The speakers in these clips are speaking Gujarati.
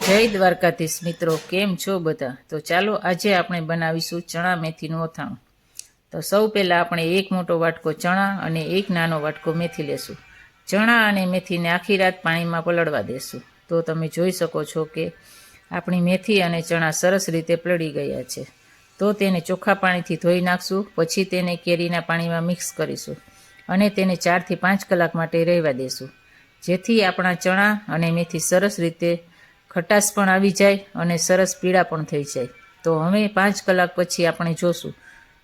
જય દ્વારકાધીશ મિત્રો, કેમ છો બધા? તો ચાલો આજે આપણે બનાવીશું ચણા મેથીનું અથાણું. તો સૌ પહેલાં આપણે એક મોટો વાટકો ચણા અને એક નાનો વાટકો મેથી લેશું. ચણા અને મેથીને આખી રાત પાણીમાં પલળવા દેશું. તો તમે જોઈ શકો છો કે આપણી મેથી અને ચણા સરસ રીતે પલળી ગયા છે. તો તેને ચોખ્ખા પાણીથી ધોઈ નાખશું. પછી તેને કેરીના પાણીમાં મિક્સ કરીશું અને તેને 4 થી 5 કલાક માટે રહેવા દેશું, જેથી આપણા ચણા અને મેથી સરસ રીતે ખટાશ પણ આવી જાય અને સરસ પીળા પણ થઈ જાય. તો હવે 5 કલાક પછી આપણે જોશું.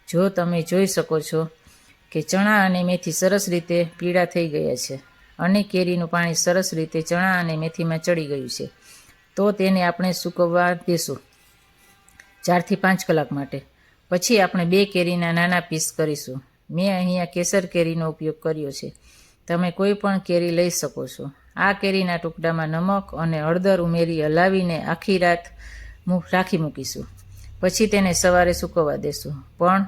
જો તમે જોઈ શકો છો કે ચણા અને મેથી સરસ રીતે પીળા થઈ ગયા છે અને કેરીનું પાણી સરસ રીતે ચણા અને મેથીમાં ચડી ગયું છે. તો તેને આપણે સૂકવવા દેશું 4 થી 5 કલાક માટે. પછી આપણે 2 કેરીના નાના પીસ કરીશું. મેં અહીંયા કેસર કેરીનો ઉપયોગ કર્યો છે. તમે કોઈ પણ કેરી લઈ શકો છો. આ કેરીના ટુકડામાં નમક અને હળદર ઉમેરી હલાવીને આખી રાત રાખી મૂકીશું. પછી તેને સવારે સૂકવવા દેશું. પણ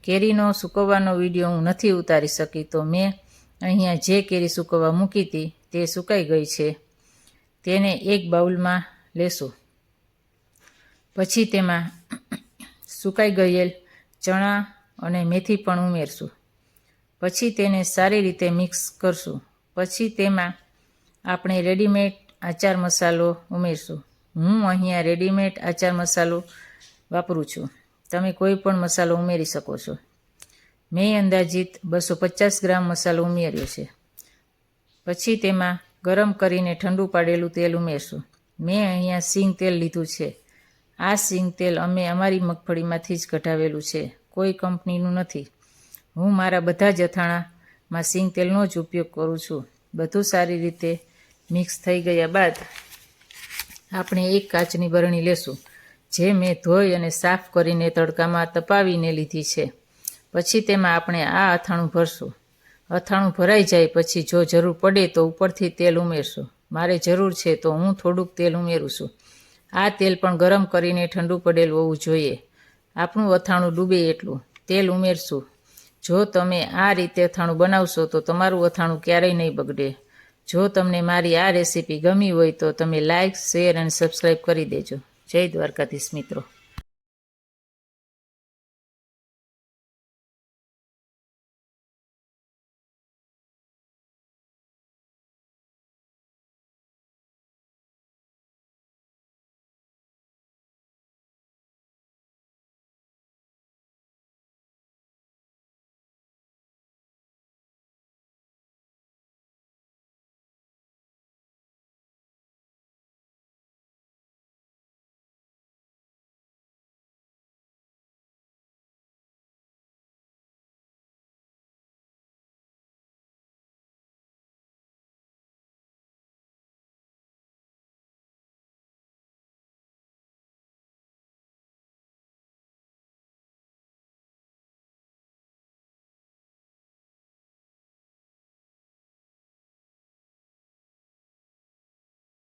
કેરીનો સૂકવવાનો વિડીયો હું નથી ઉતારી શકી, તો મેં અહીંયા જે કેરી સૂકવવા મૂકી હતી તે સુકાઈ ગઈ છે. તેને એક બાઉલમાં લેશું. પછી તેમાં સુકાઈ ગયેલ ચણા અને મેથી પણ ઉમેરશું. પછી તેને સારી રીતે મિક્સ કરશું. પછી તેમાં આપણે રેડીમેડ આચાર મસાલો ઉમેરશું. હું અહીંયા રેડીમેડ આચાર મસાલો વાપરું છું. તમે કોઈ પણ મસાલો ઉમેરી શકો છો. મેં અંદાજિત 250 ગ્રામ મસાલો ઉમેર્યો છે. પછી તેમાં ગરમ કરીને ઠંડુ પાડેલું તેલ ઉમેરશું. મેં અહીંયા સિંગ તેલ લીધું છે. આ સિંગ તેલ અમે અમારી મગફળીમાંથી જ કઢાવેલું છે, કોઈ કંપનીનું નથી. હું મારા બધા જ અથાણામાં સિંગ તેલનો જ ઉપયોગ કરું છું. બધું સારી રીતે મિક્સ થઈ ગયા બાદ આપણે એક કાચની બરણી લેશું, જે મેં ધોઈ અને સાફ કરીને તડકામાં તપાવીને લીધી છે. પછી તેમાં આપણે આ અથાણું ભરશું. અથાણું ભરાઈ જાય પછી જો જરૂર પડે તો ઉપરથી તેલ ઉમેરશું. મારે જરૂર છે તો હું થોડુંક તેલ ઉમેરું છું. આ તેલ પણ ગરમ કરીને ઠંડુ પડેલું હોવું જોઈએ. આપણું અથાણું ડૂબે એટલું તેલ ઉમેરશું. જો તમે આ રીતે અથાણું બનાવશો તો તમારું અથાણું ક્યારેય નહીં બગડે. જો તમને મારી આ રેસીપી ગમી હોય તો તમે લાઇક, શેર અને સબસ્ક્રાઈબ કરી દેજો. જય દ્વારકાધીશ મિત્રો.